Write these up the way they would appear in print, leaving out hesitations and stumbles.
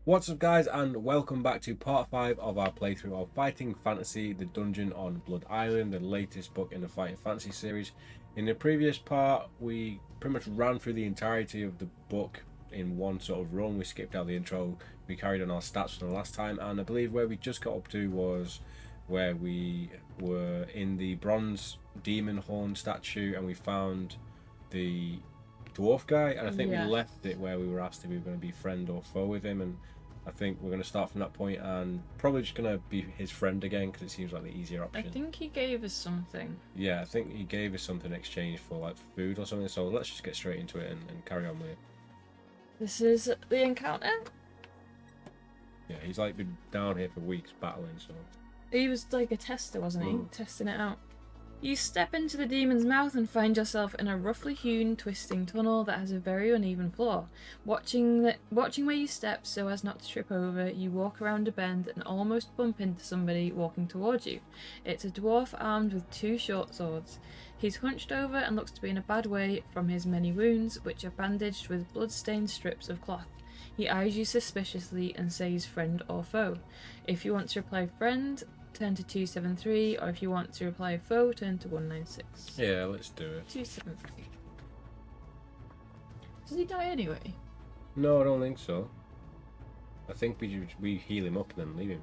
What's up guys, and welcome back to part 5 of our playthrough of Fighting Fantasy, the Dungeon on Blood Island, the latest book in the Fighting Fantasy series. In the previous part, we pretty much ran through the entirety of the book in one sort of run. We skipped out the intro, we carried on our stats from the last time, and I believe where we just got up to was where we were in the bronze demon horn statue and we found the dwarf guy, and I think we left it where we were asked if we were going to be friend or foe with him, and I think we're going to start from that point and probably just going to be his friend again because it seems like the easier option. I think he gave us something. Yeah, I think he gave us something in exchange for like food or something, so let's just get straight into it and carry on with it. This is the encounter? Yeah, he's like been down here for weeks battling, so... He was like a tester, wasn't he? Testing it out. You step into the demon's mouth and find yourself in a roughly hewn, twisting tunnel that has a very uneven floor. Watching where you step so as not to trip over, you walk around a bend and almost bump into somebody walking towards you. It's a dwarf armed with two short swords. He's hunched over and looks to be in a bad way from his many wounds, which are bandaged with blood-stained strips of cloth. He eyes you suspiciously and says friend or foe. If you want to reply friend, turn to 273, or if you want to reply foe, turn to 196. Yeah, let's do it. 273. Does he die anyway? No, I don't think so. I think we heal him up and then leave him.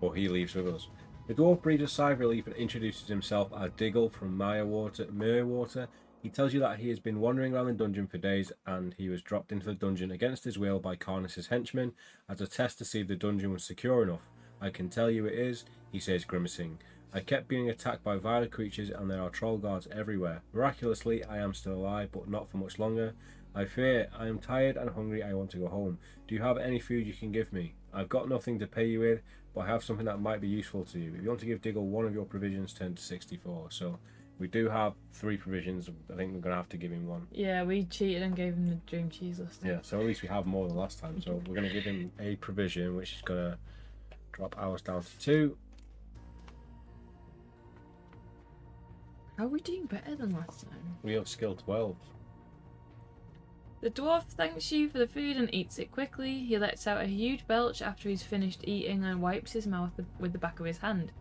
Or he leaves with us. The dwarf breathes a sigh of relief and introduces himself as Diggle from Merwater. He tells you that he has been wandering around the dungeon for days and he was dropped into the dungeon against his will by Carnus's henchmen as a test to see if the dungeon was secure enough. I can tell you it is, he says, grimacing. I kept being attacked by vile creatures and there are troll guards everywhere. Miraculously, I am still alive, but not for much longer. I fear, I am tired and hungry, I want to go home. Do you have any food you can give me? I've got nothing to pay you with, but I have something that might be useful to you. If you want to give Diggle one of your provisions, turn to 64. So we do have 3 provisions. I think we're going to have to give him one. Yeah, we cheated and gave him the dream cheese list. Yeah, so at least we have more than last time. So we're going to give him a provision, which is going to drop ours down to 2. How are we doing better than last time? We have skill 12. The dwarf thanks you for the food and eats it quickly. He lets out a huge belch after he's finished eating and wipes his mouth with the back of his hand.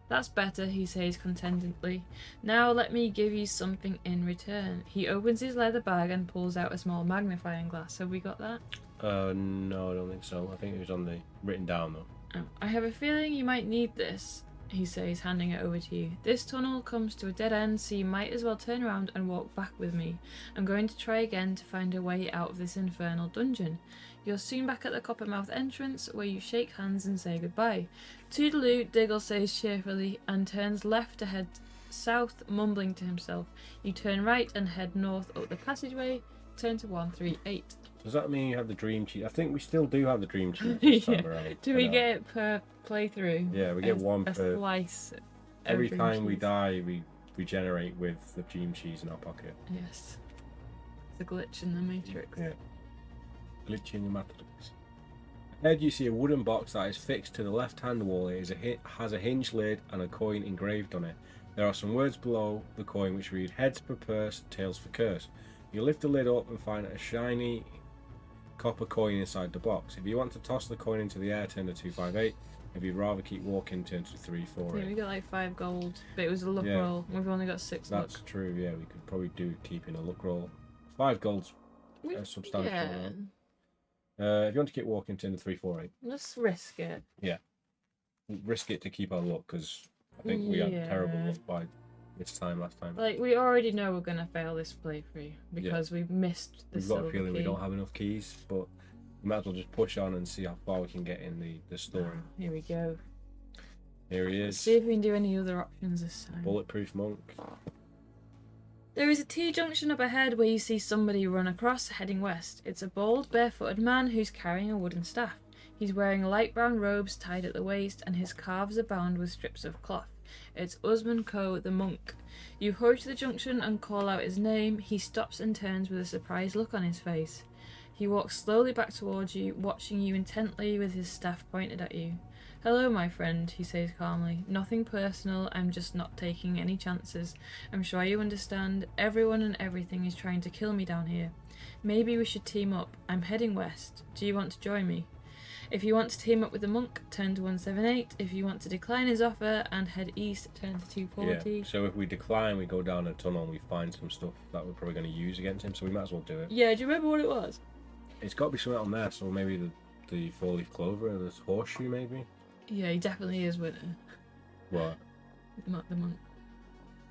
That's better, he says contentedly. Now let me give you something in return. He opens his leather bag and pulls out a small magnifying glass. Have we got that? No, I don't think so. I think it was on the written down though. Oh, I have a feeling you might need this, he says, handing it over to you. This tunnel comes to a dead end, so you might as well turn around and walk back with me. I'm going to try again to find a way out of this infernal dungeon. You're soon back at the Coppermouth entrance, where you shake hands and say goodbye. Toodaloo, Diggle says cheerfully, and turns left to head south, mumbling to himself. You turn right and head north up the passageway. Turn to 138. Does that mean you have the dream cheat? I think we still do have the dream cheat this time around. Do we get it per playthrough? Yeah, we get one a per... slice. Every time we die, we regenerate with the dream cheese in our pocket. Yes. It's a glitch in the Matrix. Yeah. Glitch in the Matrix. Ahead you see a wooden box that is fixed to the left-hand wall. It has a hinged lid and a coin engraved on it. There are some words below the coin which read, heads for purse, tails for curse. You lift the lid up and find a shiny copper coin inside the box. If you want to toss the coin into the air, turn to 258. If you'd rather keep walking, turn to 348. Yeah, we got like 5 gold, but it was a luck roll. We've only got 6 luck. That's true, yeah, we could probably do keeping a luck roll. 5 gold's substantial. Yeah. If you want to keep walking, turn to 348. Let's risk it. Yeah. Risk it to keep our luck, because I think we had terrible luck by this time last time. Like, we already know we're going to fail this playthrough, because we missed the silver We've got a feeling key. we don't have enough keys, but we might as well just push on and see how far we can get in the story. Here we go. Here he Let's is. see if we can do any other options this time. Bulletproof monk. There is a T-junction up ahead where you see somebody run across, heading west. It's a bald, barefooted man who's carrying a wooden staff. He's wearing light brown robes tied at the waist, and his calves are bound with strips of cloth. It's Usman Ko, the monk. You hurry to the junction and call out his name. He stops and turns with a surprised look on his face. He walks slowly back towards you, watching you intently with his staff pointed at you. Hello, my friend, he says calmly. Nothing personal, I'm just not taking any chances. I'm sure you understand. Everyone and everything is trying to kill me down here. Maybe we should team up. I'm heading west. Do you want to join me? If you want to team up with the monk, turn to 178. If you want to decline his offer and head east, turn to 240. Yeah, so if we decline, we go down a tunnel and we find some stuff that we're probably going to use against him, so we might as well do it. Yeah, do you remember what it was? It's got to be something on there, so maybe the four-leaf clover or this horseshoe, maybe? Yeah, he definitely is with What? the monk.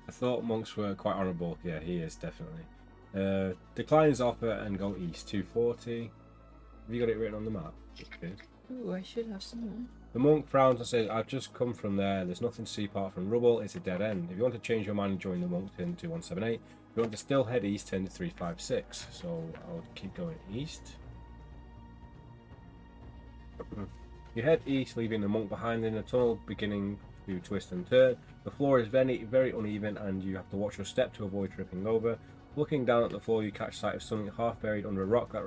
I thought monks were quite honourable. Yeah, he is, definitely. Decline his offer and go east, 240. Have you got it written on the map? Okay. Ooh, I should have some. The monk frowns and says, I've just come from there. There's nothing to see apart from rubble. It's a dead end. If you want to change your mind and join the monk, turn to 178. If you want to still head east, turn to 356. So I'll keep going east. You head east, leaving the monk behind in a tunnel, beginning to twist and turn. The floor is very, very uneven, and you have to watch your step to avoid tripping over. Looking down at the floor, you catch sight of something half buried under a rock that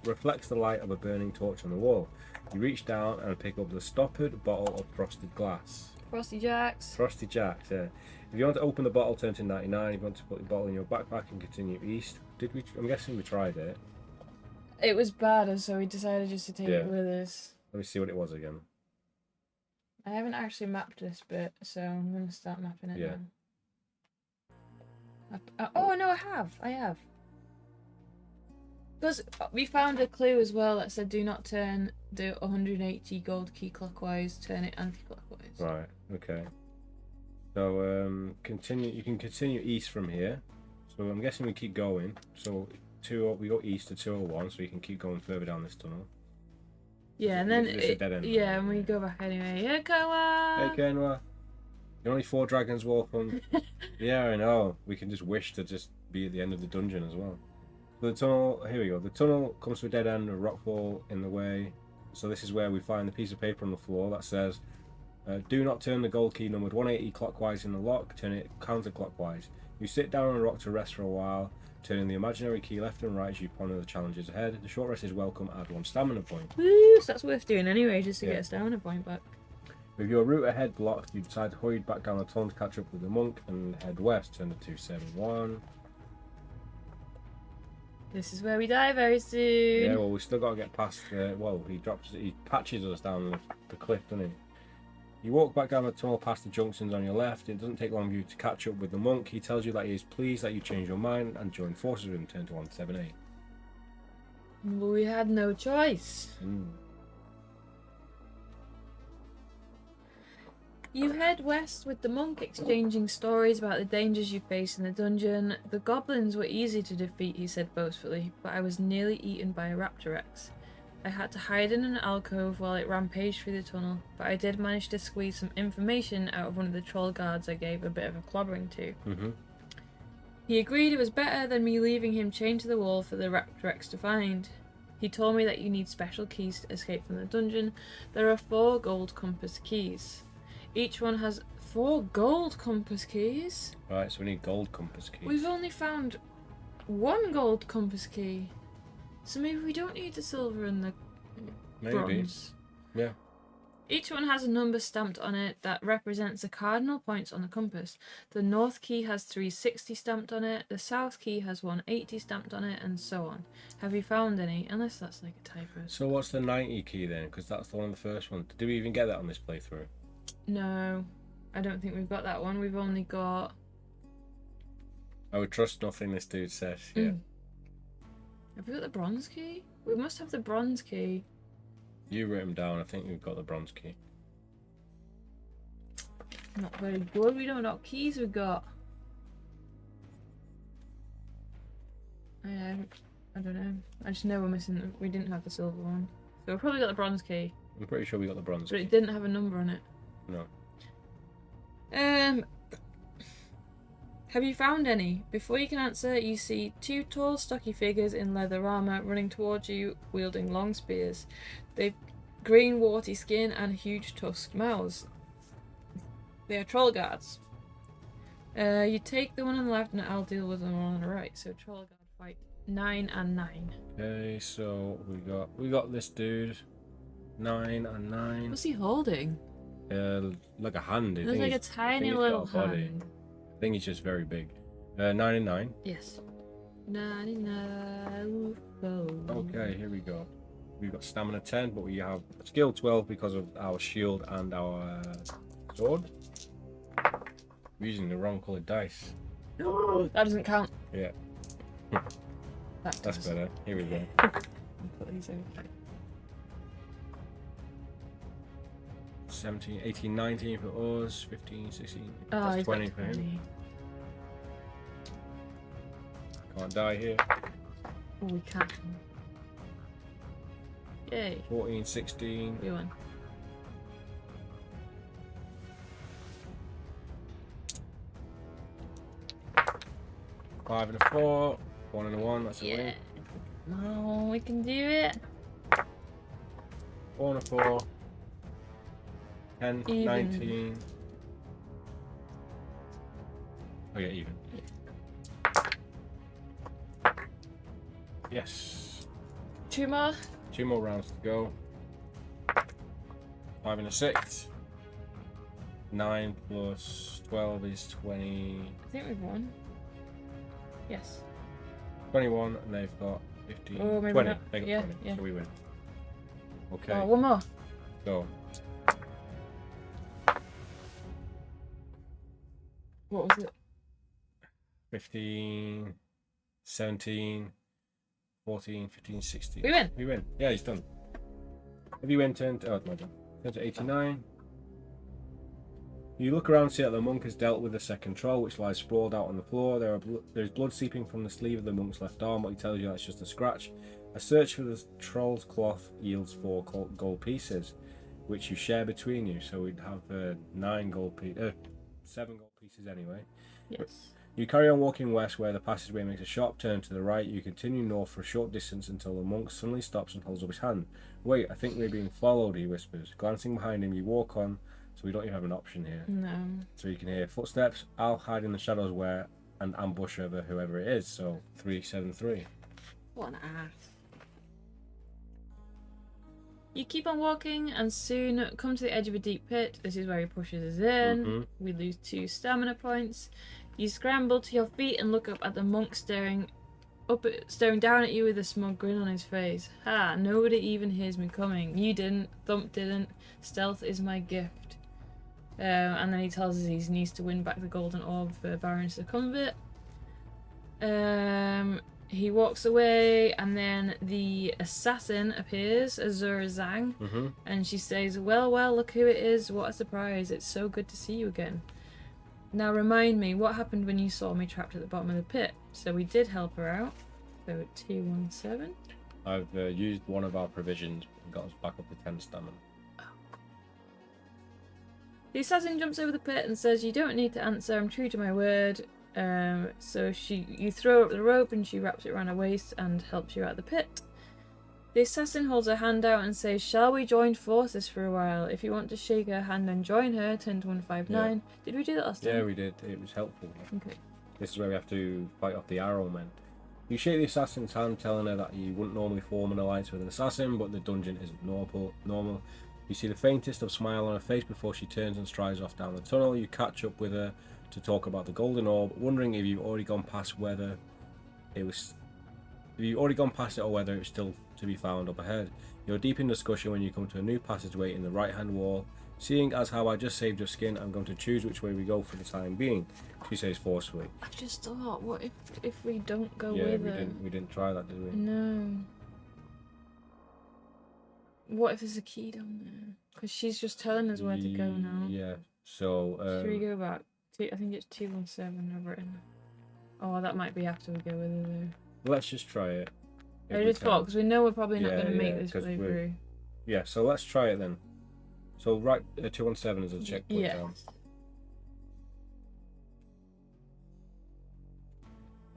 reflects the light of a burning torch on the wall. You reach down and pick up the stoppered bottle of frosted glass. Frosty Jacks. Frosty Jacks, yeah. If you want to open the bottle, turn to 99. If you want to put the bottle in your backpack and continue east. I'm guessing we tried it. It was bad, so we decided just to take Yeah. it with us. Let me see what it was again. I haven't actually mapped this bit, so I'm going to start mapping it Yeah. now. Oh, no, I have. Because we found a clue as well that said do not turn the 180 gold key clockwise, turn it anti-clockwise. Right, okay. So, continue. You can continue east from here. So I'm guessing we keep going. So we go east to 201, so you can keep going further down this tunnel. Yeah, and then It's a dead end, yeah, right? and we go back anyway. Yeah, Kawa! Hey, Kenwa. You're only 4 dragons walk on. Yeah, I know. We can just wish to just be at the end of the dungeon as well. So the tunnel, here we go. The tunnel comes to a dead end, a rockfall in the way. So this is where we find the piece of paper on the floor that says, do not turn the gold key numbered 180 clockwise in the lock, turn it counterclockwise. You sit down on a rock to rest for a while, turning the imaginary key left and right as you ponder the challenges ahead. The short rest is welcome, add 1 stamina point. Woo, so that's worth doing anyway, just to get a stamina point back. With your route ahead blocked, you decide to hurry back down the tunnel to catch up with the monk and head west, turn to 271. This is where we die very soon. Yeah, well, we still got to get past. He patches us down the cliff, doesn't he? You walk back down the tunnel past the junctions on your left. It doesn't take long for you to catch up with the monk. He tells you that he is pleased that you changed your mind and joined forces with him. Turn to 178. But we had no choice. You head west with the monk, exchanging stories about the dangers you face in the dungeon. The goblins were easy to defeat, he said boastfully, but I was nearly eaten by a Raptorex. I had to hide in an alcove while it rampaged through the tunnel, but I did manage to squeeze some information out of one of the troll guards I gave a bit of a clobbering to. He agreed it was better than me leaving him chained to the wall for the Raptorex to find. He told me that you need special keys to escape from the dungeon. There are 4 gold compass keys. Each one has 4 gold compass keys. Right, so we need gold compass keys. We've only found 1 gold compass key. So maybe we don't need the silver and the bronze. Yeah. Each one has a number stamped on it that represents the cardinal points on the compass. The north key has 360 stamped on it, the south key has 180 stamped on it, and so on. Have you found any? Unless that's like a typo. So what's the 90 key then? Because that's the one on the first one. Did we even get that on this playthrough? No, I don't think we've got that one. We've only got... I would trust nothing this dude says. Yeah. Have we got the bronze key? We must have the bronze key. You wrote him down. I think we've got the bronze key. Not very good. We don't know what keys we got. I don't know. I just know we're missing. We didn't have the silver one. So we've probably got the bronze key. I'm pretty sure we got the bronze But key. it didn't have a number on it. No. Have you found any? Before you can answer, you see 2 tall, stocky figures in leather armor running towards you, wielding long spears. They've green, warty skin and huge tusked mouths. They are troll guards. You take the one on the left, and I'll deal with the one on the right. So troll guard fight. 9 and 9. Okay, so we got this dude. 9 and 9. What's he holding? Like a hand. It looks like a tiny little hand. I think he's just very big. 9 and 9. Yes. 99. Oh. Okay, here we go. We've got stamina 10, but we have skill 12 because of our shield and our sword. We're using the wrong coloured dice. That doesn't count. Yeah. That's better. Here we go. Put these over. 17, 18, 19 for us, 15, 16, Oh, that's he's 20 got for him. 20. Can't die here. Oh, we can't. Yay. 14, 16. We won. Five and a 4, 1 and a 1, that's a Yeah. win. No, we can do it. 4 and a 4, 10, Even. 19. Oh yeah, even. Yes. 2 more. 2 more rounds to go. 5 and a 6. 9 plus 12 is 20. I think we've won. Yes. 21, and they've got 15. Oh, maybe 20. not. They got Yeah, 20, yeah. so we win. Okay, Oh, one more. so What was it? 15, 17, 14, 15, 16. We win. We win. Yeah, he's done. Have you went turn to, oh, it's my turn. Turn to 89. You look around and see that the monk has dealt with the second troll, which lies sprawled out on the floor. There is blood seeping from the sleeve of the monk's left arm, but he tells you that's just a scratch. A search for the troll's cloth yields 4 gold pieces, which you share between you. So we'd have 7 gold pieces anyway. Yes. You carry on walking west, where the passageway makes a sharp turn to the right. You continue north for a short distance until the monk suddenly stops and holds up his hand. Wait, I think we're being followed, he whispers. Glancing behind him, you walk on, so we don't even have an option here. No. So you can hear footsteps. I'll hide in the shadows and ambush over whoever it is. So 373. What an ass. You keep on walking and soon come to the edge of a deep pit. This is where he pushes us in. Mhm. We lose 2 stamina points. You scramble to your feet and look up at the monk staring down at you with a smug grin on his face. Ha, nobody even hears me coming. You didn't, Thump didn't. Stealth is my gift. And then he tells us he needs to win back the golden orb for Baron Succumbit. He walks away, and then the assassin appears, Azura Zhang, and she says, well, look who it is. What a surprise. It's so good to see you again. Now remind me, what happened when you saw me trapped at the bottom of the pit? So we did help her out. So 217. I've used one of our provisions and got us back up to 10 stamina. The assassin jumps over the pit and says, you don't need to answer, I'm true to my word. So you throw up the rope and she wraps it around her waist and helps you out of the pit. The assassin holds her hand out and says, shall we join forces for a while? If you want to shake her hand and join her, turn to 159. Yeah. Did we do that last time? Yeah, we did. It was helpful. Okay. This is where we have to fight off the arrow men. You shake the assassin's hand, telling her that you wouldn't normally form an alliance with an assassin, but the dungeon isn't normal. You see the faintest of smile on her face before she turns and strides off down the tunnel. You catch up with her to talk about the golden orb, wondering if you've already gone past whether it was... If you've already gone past it or whether it was still to be found up ahead. You're deep in discussion when you come to a new passageway in the right hand wall. Seeing as how I just saved your skin, I'm going to choose which way we go for the time being, she says forcefully. I just thought, what if we don't go yeah, with her? we didn't try that, did we? No. What if there's a key down there? Because she's just telling us where to go now. Yeah, so... Should we go back? I think it's 217 I've written. Oh, that might be after we go with her though. Let's just try it. I just thought, because we know we're probably not going to make this way through. Yeah, so let's try it then. So right, 217 is a checkpoint down.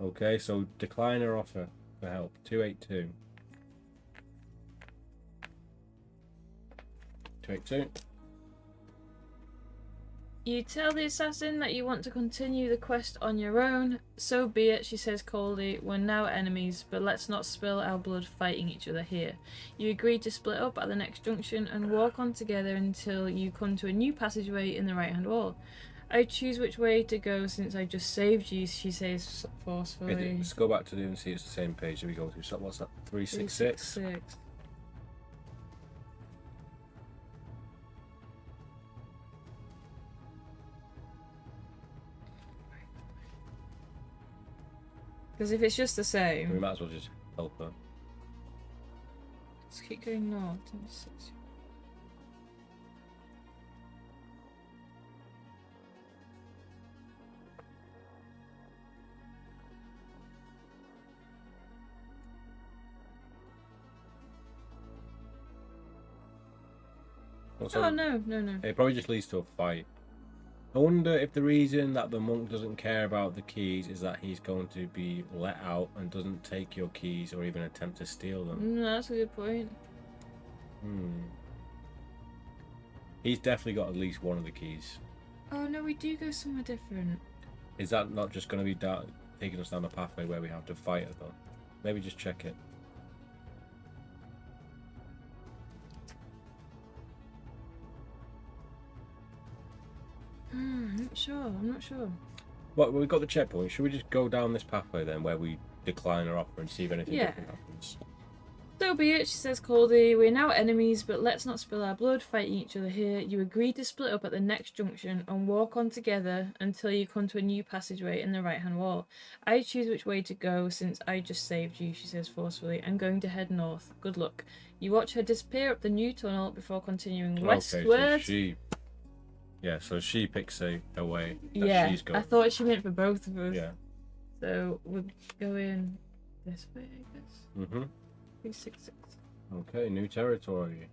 Okay, so decline her offer for help. 282. 282. You tell the assassin that you want to continue the quest on your own. So be it, she says coldly. We're now enemies, but let's not spill our blood fighting each other here. You agree to split up at the next junction and walk on together until you come to a new passageway in the right-hand wall. I choose which way to go since I just saved you, she says forcefully. Let's go back to and see it's the same page that we go to. So what's that? 366? 366. Because if it's just the same... We might as well just help her. Let's keep going north. Oh, no. It probably just leads to a fight. I wonder if the reason that the monk doesn't care about the keys is that he's going to be let out and doesn't take your keys or even attempt to steal them. That's a good point. He's definitely got at least one of the keys. Oh no, we do go somewhere different. Is that not just going to be taking us down a pathway where we have to fight it though? Maybe just check it. I'm not sure. Well, we've got the checkpoint. Should we just go down this pathway then, where we decline our offer and see if anything different happens? So be it, she says coldly. We're now enemies, but let's not spill our blood fighting each other here. You agree to split up at the next junction and walk on together until you come to a new passageway in the right-hand wall. I choose which way to go since I just saved you, she says forcefully. I'm going to head north. Good luck. You watch her disappear up the new tunnel before continuing westward. So she picks a way that she's going. I thought she meant for both of us. Yeah. So we're going this way, I guess. 366. Okay, new territory.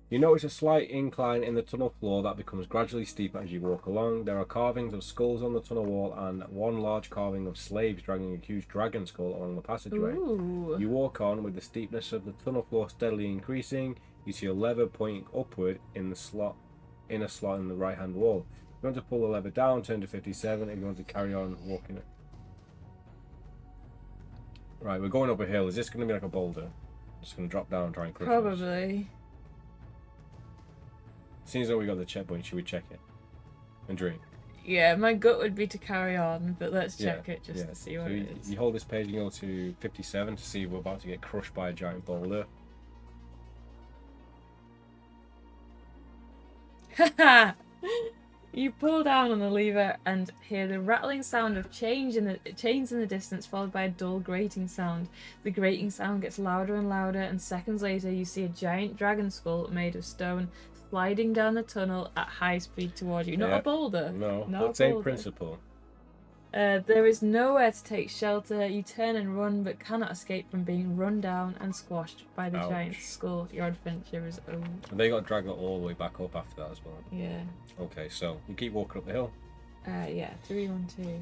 You notice a slight incline in the tunnel floor that becomes gradually steeper as you walk along. There are carvings of skulls on the tunnel wall and one large carving of slaves dragging a huge dragon skull along the passageway. Ooh. You walk on with the steepness of the tunnel floor steadily increasing. You see a lever pointing upward in a slot in the right hand wall. If you want to pull the lever down, turn to 57. If you want to carry on walking it. Right, we're going up a hill. Is this going to be like a boulder? Just going to drop down and try and crush us? Probably. Seeing as though we got the checkpoint, should we check it and drink? Yeah, my gut would be to carry on, but let's check it just to see what it is. You hold this page and go to 57 to see if we're about to get crushed by a giant boulder. Haha! You pull down on the lever and hear the rattling sound of chains in the distance, followed by a dull grating sound. The grating sound gets louder and louder, and seconds later you see a giant dragon skull made of stone sliding down the tunnel at high speed toward you. Not a boulder. No, not but same principle. There is nowhere to take shelter. You turn and run, but cannot escape from being run down and squashed by the giant skull. Your adventure is over. And they got dragged all the way back up after that as well. Yeah. Okay, so we keep walking up the hill. Yeah, 312.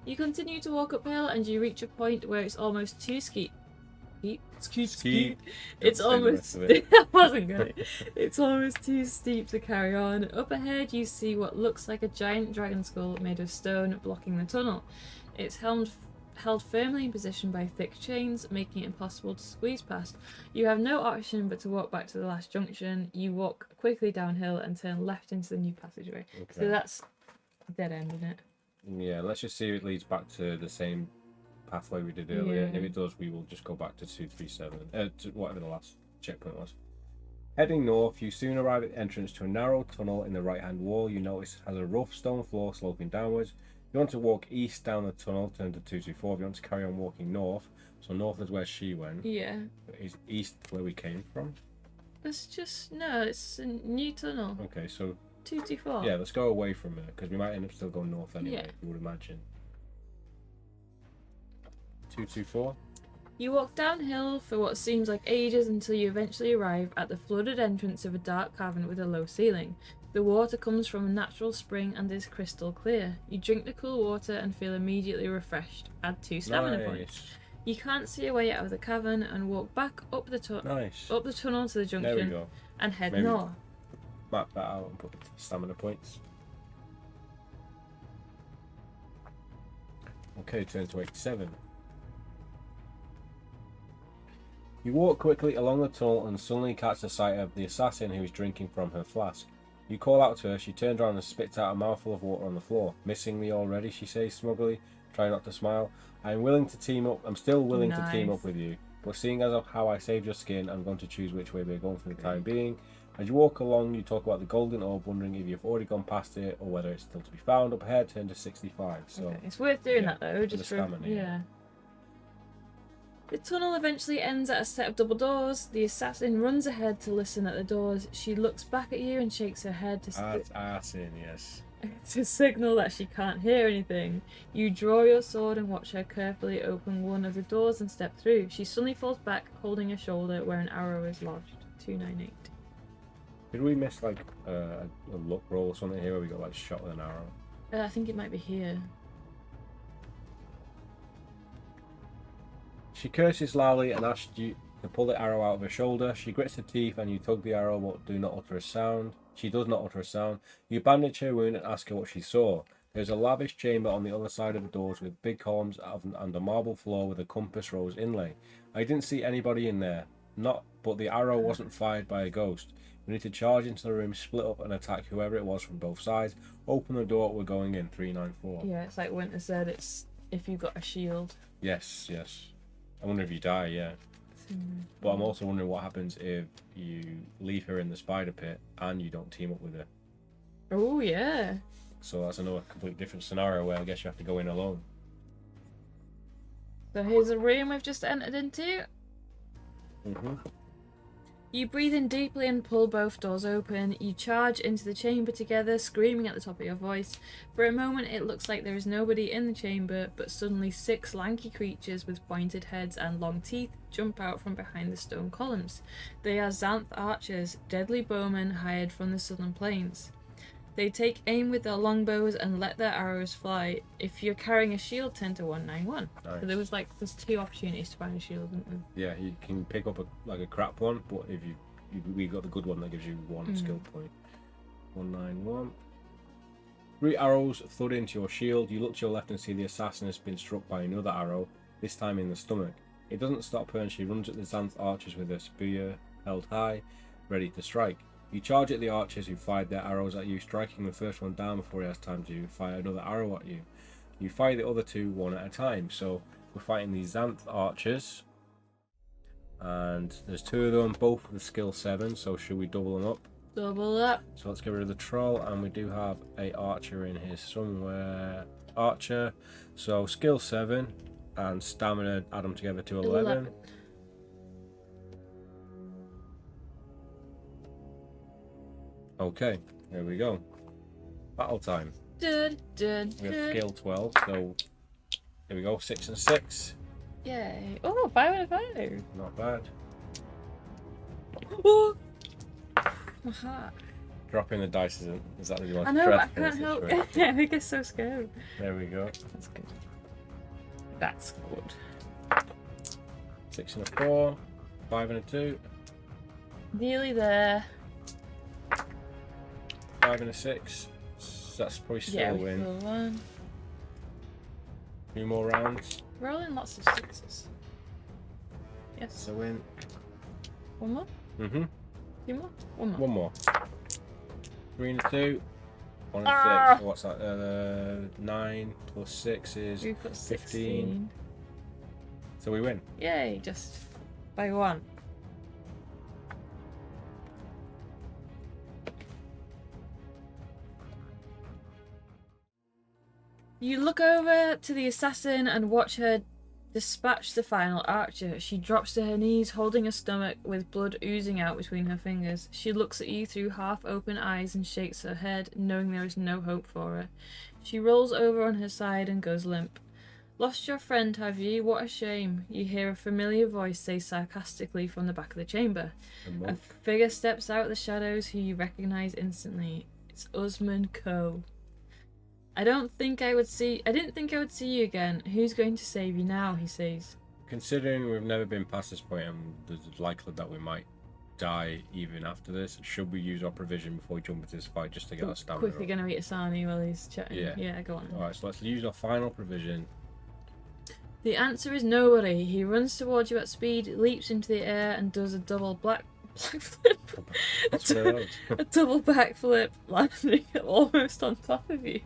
You continue to walk uphill and you reach a point where it's almost too steep. It's almost I wasn't good. It's almost too steep to carry on. Up ahead you see what looks like a giant dragon skull made of stone blocking the tunnel. It's held firmly in position by thick chains, making it impossible to squeeze past. You have no option but to walk back to the last junction. You walk quickly downhill and turn left into the new passageway. Okay. So that's a dead end, isn't it? Yeah, let's just see if it leads back to the same pathway we did earlier. Yeah. And if it does, we will just go back to 237, to whatever the last checkpoint was. Heading north, you soon arrive at the entrance to a narrow tunnel in the right-hand wall. You notice it has a rough stone floor sloping downwards. If you want to walk east down the tunnel, turn to 224. If you want to carry on walking north, so north is where she went. Yeah. Is east where we came from? It's a new tunnel. Okay, so 224. yeah, let's go away from it because we might end up still going north anyway. Yeah. You would imagine. 224. You walk downhill for what seems like ages until you eventually arrive at the flooded entrance of a dark cavern with a low ceiling. The water comes from a natural spring and is crystal clear. You drink the cool water and feel immediately refreshed. Add 2 stamina points. You can't see a way out of the cavern and walk back up the Nice. up the tunnel to the There we junction go. and head Maybe- north. Map that out and put stamina points. Okay, turn to 87. You walk quickly along the tunnel and suddenly catch the sight of the assassin who is drinking from her flask. You call out to her, she turns around and spits out a mouthful of water on the floor. Missing me already, she says smugly, trying not to smile. I'm still willing to team up Nice. with you, but seeing as of how I saved your skin, I'm going to choose which way we're going for the time being. As you walk along, you talk about the golden orb, wondering if you've already gone past it or whether it's still to be found. Up ahead, turn to 65. So Okay. It's worth doing yeah, that though, just for stamina, yeah. The tunnel eventually ends at a set of double doors. The assassin runs ahead to listen at the doors. She looks back at you and shakes her head assassin, yes. to signal that she can't hear anything. You draw your sword and watch her carefully open one of the doors and step through. She suddenly falls back, holding a shoulder where an arrow is lodged. 298. Did we miss like a luck roll or something here where we got like shot with an arrow? I think it might be here. She curses loudly and asks you to pull the arrow out of her shoulder. She grits her teeth and you tug the arrow but do not utter a sound. She does not utter a sound. You bandage her wound and ask her what she saw. There's a lavish chamber on the other side of the doors with big columns and a marble floor with a compass rose inlay. I didn't see anybody in there. But the arrow wasn't fired by a ghost. We need to charge into the room, split up and attack whoever it was from both sides. Open the door, we're going in. 394. Yeah, it's like Winter said, it's if you've got a shield. Yes. I wonder if you die, yeah. But I'm also wondering what happens if you leave her in the spider pit and you don't team up with her. Oh, yeah. So that's another completely different scenario where I guess you have to go in alone. So here's a room we've just entered into. You breathe in deeply and pull both doors open. You charge into the chamber together, screaming at the top of your voice. For a moment it looks like there is nobody in the chamber, but suddenly 6 lanky creatures with pointed heads and long teeth jump out from behind the stone columns. They are Xanth archers, deadly bowmen hired from the southern plains. They take aim with their longbows and let their arrows fly. If you're carrying a shield, turn to 191. Nice. So there's 2 opportunities to find a shield, isn't there? Yeah, you can pick up a crap one, but if we got the good one that gives you 1 skill point. 191. 3 arrows thud into your shield. You look to your left and see the assassin has been struck by another arrow, this time in the stomach. It doesn't stop her and she runs at the Xanth archers with her spear held high, ready to strike. You charge at the archers who fired their arrows at you, striking the first one down before he has time to fire another arrow at you. You fire the other 2 one at a time. So we're fighting these Xanth archers, and there's 2 of them, both with the skill 7. So should we double them up? Double up. So let's get rid of the troll, and we do have a archer in here somewhere. Archer. So skill 7 and stamina, add them together to 11. Okay, there we go. Battle time. We have skill 12, so here we go. 6 and 6. Yay. Oh, 5 out of 5. Not bad. Oh, my heart. Dropping the dice is that the most I know, but I stressful can't help situation. it. I get so scared. There we go. That's good. That's good. 6 and a 4. 5 and a 2. Nearly there. 5 and a 6. So that's probably still Yeah, a we win. still won. 2 more rounds. Rolling lots of 6s. Yes. It's a win. 1 more? 2 more? 1 more. 1 more. 3 and a 2. 1 and Ah! 6. What's that? 9 plus 6 is We've got 15. 16. So we win. Yay, just by 1. You look over to the assassin and watch her dispatch the final archer. She drops to her knees, holding her stomach with blood oozing out between her fingers. She looks at you through half-open eyes and shakes her head, knowing there is no hope for her. She rolls over on her side and goes limp. Lost your friend, have you? What a shame. You hear a familiar voice say sarcastically from the back of the chamber. A figure steps out of the shadows who you recognise instantly. It's Usman Coe. I didn't think I would see you again. Who's going to save you now? He says. considering we've never been past this point and there's a likelihood that we might die even after this, should we use our provision before we jump into this fight just to get our stamina Quickly up? gonna eat a sarnie while he's chatting. Yeah. Yeah, go on. Alright, so let's use our final provision. The answer is nobody. He runs towards you at speed, leaps into the air, and does a double black flip. What's one of those? A double backflip, landing almost on top of you.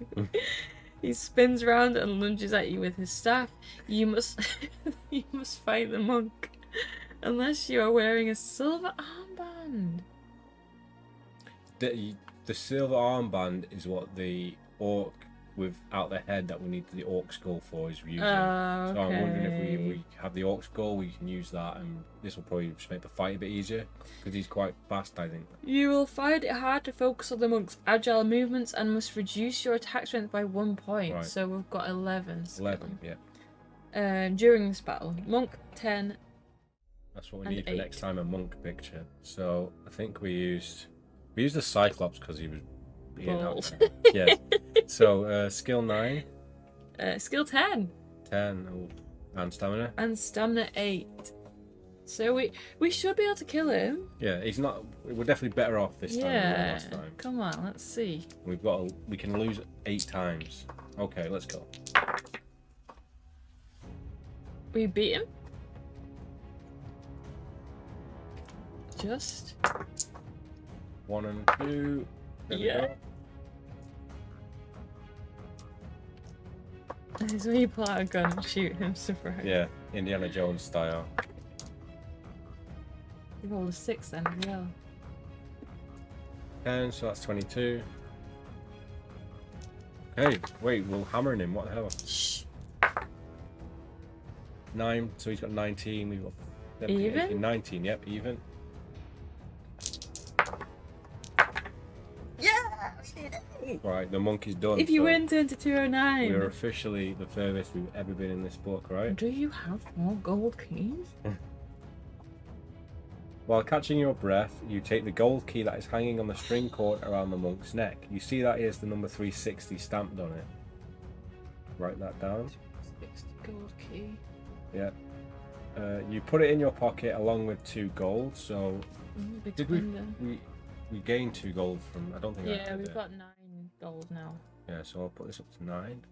He spins around and lunges at you with his staff. You must you must fight the monk. Unless you are wearing a silver armband. The silver armband is what the orc without the head that we need the orc skull for is using. Okay. So I'm wondering if we have the orc skull, we can use that, and this will probably just make the fight a bit easier because he's quite fast, I think. You will find it hard to focus on the monk's agile movements and must reduce your attack strength by 1 point. Right. So we've got 11. Still. 11, yeah. During this battle, monk 10. That's what we And need for 8. next time, a monk picture. So I think we used the Cyclops because he was being Bald. out. Yeah. So skill 9. Skill 10. 10. And stamina. And stamina 8. So we should be able to kill him. Yeah, he's not. We're definitely better off this time than we were Yeah. last time. Come on, let's see. We can lose 8 times. Okay, let's go. We beat him. Just. 1 and 2. There we Yeah. go. This is when you pull out a gun and shoot him, surprise. Yeah, Indiana Jones style. You rolled a 6 then as well. 10, so that's 22. Okay, wait, we're hammering him. What the hell? Shh. 9, so he's got 19. We've got 17, Even? 18, 19. Yep, even. Yeah! Right, the monkey's done. If you so win, turn to 209. we're officially the furthest we've ever been in this book, right? Do you have more gold keys? While catching your breath, you take the gold key that is hanging on the string cord around the monk's neck. You see that he has the number 360 stamped on it. Write that down. 60 gold key. Yeah. You put it in your pocket along with 2 gold. So Big did spender. we gained 2 gold from? I don't think. I Yeah, did we've it. got 9 gold now. Yeah, so I'll put this up to 9.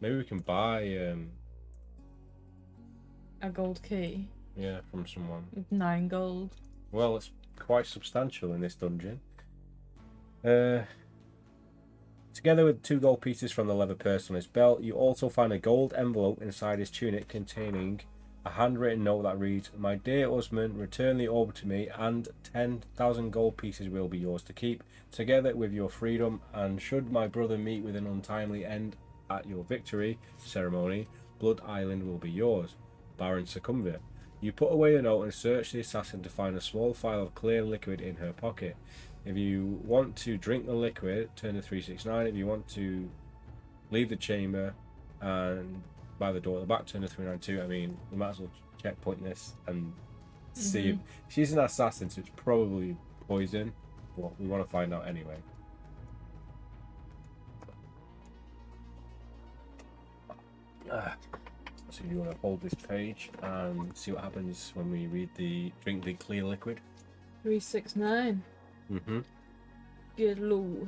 Maybe we can buy A gold key. yeah, from someone. With 9 gold. Well, it's quite substantial in this dungeon. Together with 2 gold pieces from the leather purse on his belt, you also find a gold envelope inside his tunic containing a handwritten note that reads, "My dear husband, return the orb to me and 10,000 gold pieces will be yours to keep, together with your freedom, and should my brother meet with an untimely end at your victory ceremony, Blood Island will be yours. Baron Succumvir." You put away the note and search the assassin to find a small vial of clear liquid in her pocket. If you want to drink the liquid, turn to 369. If you want to leave the chamber and by the door at the back, turn to 392. I mean, we might as well checkpoint this and see if she's an assassin, so it's probably poison, but we want to find out anyway. So you want to hold this page and see what happens when we drink the clear liquid. 369. Mm-hmm. Good low.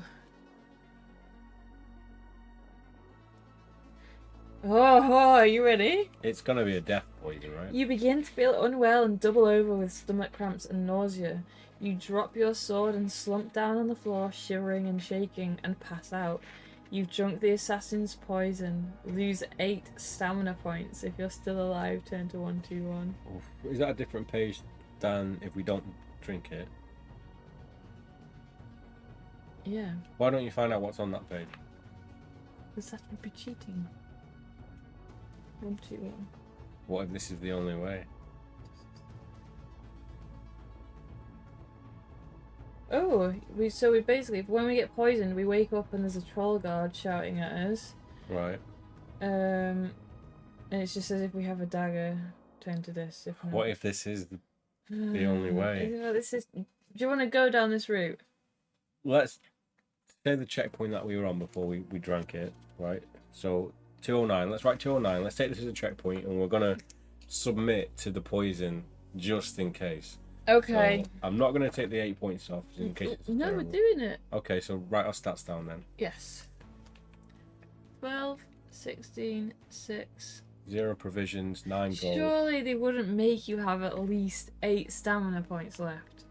Oh, are you ready? It's gonna be a death poison, right? You begin to feel unwell and double over with stomach cramps and nausea. You drop your sword and slump down on the floor, shivering and shaking, and pass out. You've drunk the assassin's poison. Lose 8 stamina points. If you're still alive, turn to 121. Is that a different page than if we don't drink it? Yeah, Why don't you find out what's on that page? because that would be cheating. 121. What if this is the only way? Oh, we basically, when we get poisoned, we wake up and there's a troll guard shouting at us. Right. And it's just as if we have a dagger. Turn to this. If not. What if this is the only way? This is. Do you want to go down this route? Let's say the checkpoint that we were on before we drank it, right? So 209. Let's write 209. Let's take this as a checkpoint, and we're gonna submit to the poison just in case. Okay. So I'm not gonna take the 8 points off in case it's No, terrible. we're doing it. Okay, so write our stats down then. Yes. 12, 16, 6. 0 provisions, 9 gold. Surely they wouldn't make you have at least 8 stamina points left.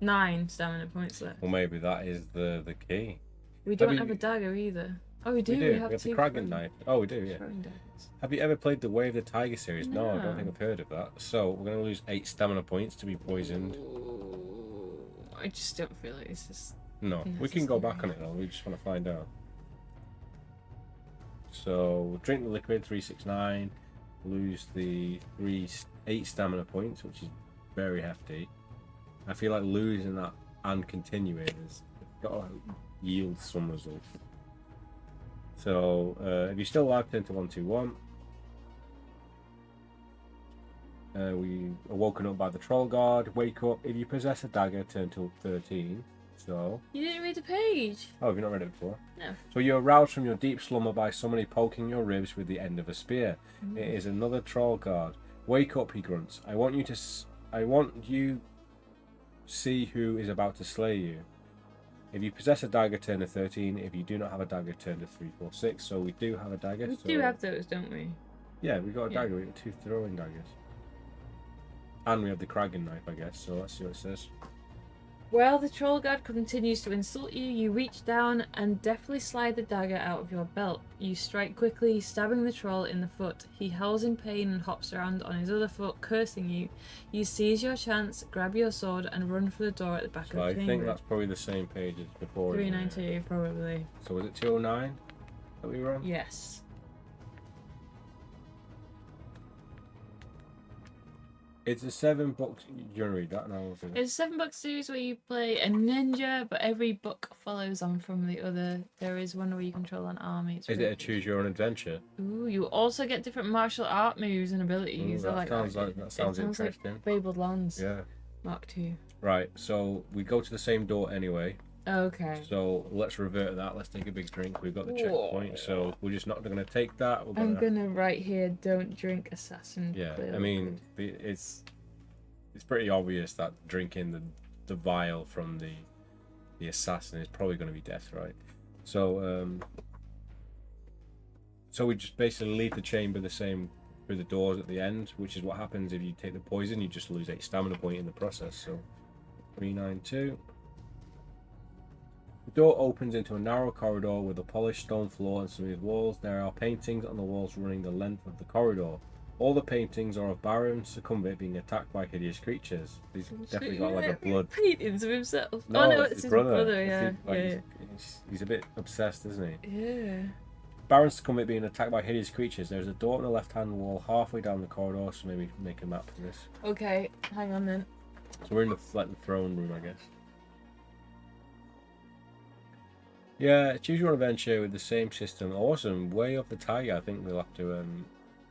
9 stamina points left. Well, maybe that is the key. We don't have a dagger either. Oh, we do. We have the two Kragan knife. Oh, we do, yeah. daggers. Have you ever played the Way of the Tiger series? No, I don't No. think I've heard of that. So we're going to lose 8 stamina points to be poisoned. Ooh, I just don't feel like this is... No, we can go back on it though. We just want to find out. So drink the liquid, 369. Lose the 8 stamina points, which is very hefty. I feel like losing that and continuing has got to like, yield some results. So if you're still alive, turn to 121. We are woken up by the troll guard. Wake up. If you possess a dagger, turn to 13. So. You didn't read the page. Oh, have you not read it before? No. So you're aroused from your deep slumber by somebody poking your ribs with the end of a spear. It is another troll guard. Wake up, he grunts. I want you see who is about to slay you. If you possess a dagger, turn to 13. If you do not have a dagger, turn to 3, 4, 6. So we do have a dagger. We do have those, don't we? Yeah, we got a dagger. We got 2 throwing daggers. And we have the Kragan knife, I guess. So let's see what it says. While the troll guard continues to insult you, you reach down and deftly slide the dagger out of your belt. You strike quickly, stabbing the troll in the foot. He howls in pain and hops around on his other foot, cursing you. You seize your chance, grab your sword, and run for the door at the back of the chamber. I think that's probably the same page as before. 392, probably. So was it 209 that we were on? Yes. It's a 7 book. You want to read that now? It's a 7-book series where you play a ninja, but every book follows on from the other. There is one where you control an army. Is it a choose your own adventure? Ooh, you also get different martial art moves and abilities. Ooh, I like that. That sounds interesting. Like Fabled Lands. Yeah. Mark II. Right, so we go to the same door anyway. Okay. So let's revert to that. Let's take a big drink. We've got the checkpoint, so we're just not going to take that. I'm gonna write here, don't drink assassin. Yeah, clear I mean, liquid. it's pretty obvious that drinking the vial from the assassin is probably going to be death, right? So so we just basically leave the chamber the same through the doors at the end, which is what happens if you take the poison. You just lose 8 stamina point in the process. So 392. The door opens into a narrow corridor with a polished stone floor and smooth walls. There are paintings on the walls running the length of the corridor. All the paintings are of Baron Succumbit being attacked by hideous creatures. He's definitely got like a blood. Paintings of himself. No, Oh no, it's it's his his brother. Yeah, He's a bit obsessed, isn't he? yeah. Baron Succumbit being attacked by hideous creatures. There's a door on the left-hand wall halfway down the corridor, so maybe make a map for this. Okay, hang on then. So we're in the throne room, I guess. Yeah, choose your own adventure with the same system. Awesome. Way of the Tiger. I think we'll have to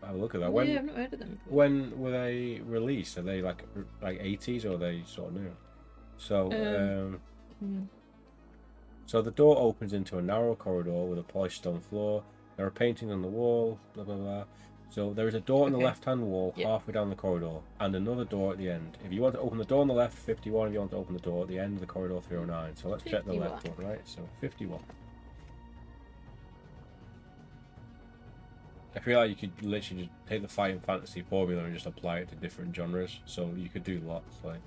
have a look at that. Yeah, I've not heard of them before. When were they released? Are they like 80s or are they sort of new? So so the door opens into a narrow corridor with a polished stone floor. There are paintings on the wall. Blah blah blah. So there is a door on the left-hand wall halfway down the corridor, and another door at the end. If you want to open the door on the left, 51. If you want to open the door at the end of the corridor, 309. So let's check the left one, right? So 51. I feel like you could literally just take the Fighting Fantasy formula and just apply it to different genres. So you could do lots, like.